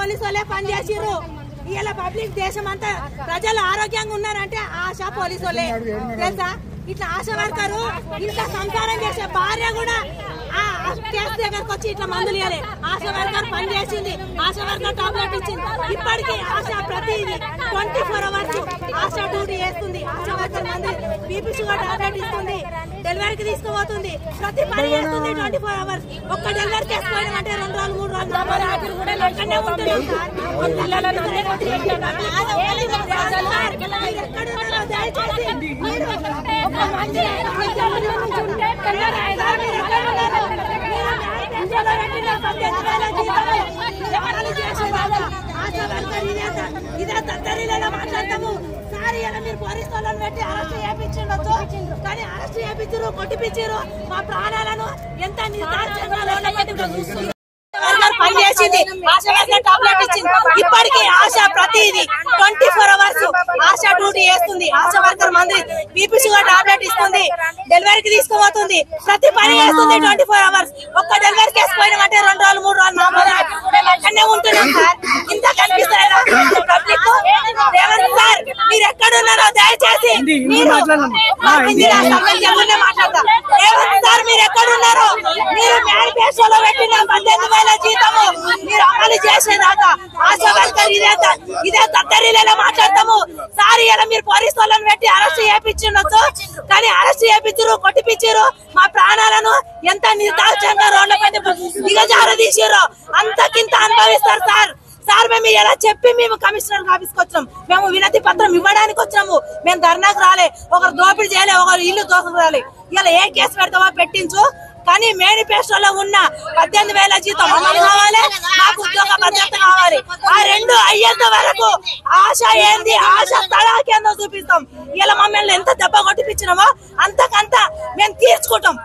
Police వాళ్ళే పనిచేసిర్రు. ఇలా public దేశం అంతా ప్రజలు ఆరోగ్యంగా ఉన్నారంటే ఆశా పోలీసు వాళ్ళే తెలుసా. ఇట్లా ఆశా వర్కరు ఇంత సంసారం చేసే భార్య కూడా ఆ కేసు దగ్గరకు వచ్చి ఇట్లా మందులు ఇవ్వాలి. ఆశా వర్కర్ పని చేసింది, ఆశా వర్కర్ టాబ్లెట్ ఇచ్చింది. ఇప్పటికీ ఆశా ప్రతిదీ 24 hours ఆశా డ్యూటీ చేస్తుంది. ఆశా వర్కర్ మందులు బీపీ షుగర్ టాబ్లెట్ ఇస్తుంది, డెలివరీకి తీసుకుపోతుంది, ప్రతి పని చేస్తుంది 24 hours. ఒక్క డెలివరీ చేసుకోవడమంటే 2 రోజులు 3 రోజులు కూడా అక్కడనే ఉంటుంది. ఇదే తద్దరిలో మాట్లాడతాము సార్. ఇలా మీరు పోలీసు వాళ్ళని పెట్టి అరెస్ట్ చేయించవచ్చు, కానీ అరెస్ట్ చేయించారు, కొట్టిపించారు. మా ప్రాణాలను ఎంత నిర్దాక్షిణ్యంగా పనిచేసింది. ఆశా వర్కర్ టాబ్లెట్ ఇచ్చింది. ఇప్పటికీ ఆశా ప్రతిదీ 24 hours ఆశా డ్యూటీ చేస్తుంది. ఆశా వర్కర్ మంది బీపీ షుగర్ టాబ్లెట్ ఇస్తుంది, డెలివరీకి తీసుకుపోతుంది, ప్రతి పని చేస్తుంది 24 hours. ఒక్క డెలివరీ కేసు పోయినామంటే 2 రోజులు 3 రోజులు మేము అక్కడనే ఉంటున్నాం సార్. ఇంత కనిపిస్తారా పబ్లిక్? రేవంత్ సార్ మీరు ఎక్కడున్నారో దయచేసి మీరు మాట్లాడతాం. రేవంత్ సార్ మీరు ఎక్కడున్నారో, మీరు మేనిఫెస్టోలో పెట్టిన 18,000 జీతము మీరు అమలు చేసేదాకా ఆశా వర్కర్ ఇదే తద్దరిలో మాట్లాడతాము సార్. ఇలా మీరు పోలీసు వాళ్ళని పెట్టి అరెస్ట్ చేయించవచ్చు, కానీ అరెస్ట్ చేయించారు, కొట్టిపించారు. మా ప్రాణాలను ఎంత నిర్దాక్షంగా రోడ్లపై దిగజారు తీసారో అంతకింత అనుభవిస్తారు సార్. సార్ మేము ఎలా చెప్పి మేము కమిషనర్ ఆఫీస్కి వచ్చాము, మేము వినతి పత్రం ఇవ్వడానికి వచ్చాము. మేము ధర్నాకు రాలే, ఒకరు దోపిడీ చేయలే, ఒకరు ఇల్లు దోసుకు రాలే. ఇలా ఏ కేసు పెడతావో పెట్టించు, కానీ మేనిఫెస్టోలో ఉన్న 18,000 జీతం అమలు కావాలి, మాకు ఉద్యోగ భద్రత కావాలి. ఆ రెండు అయ్యేంత వరకు ఆశ ఏంది, ఆశ తడాకేందో చూపిస్తాం. ఇలా మమ్మల్ని ఎంత దెబ్బ కొట్టిపించినామో అంతకంత మేము తీర్చుకుంటాం.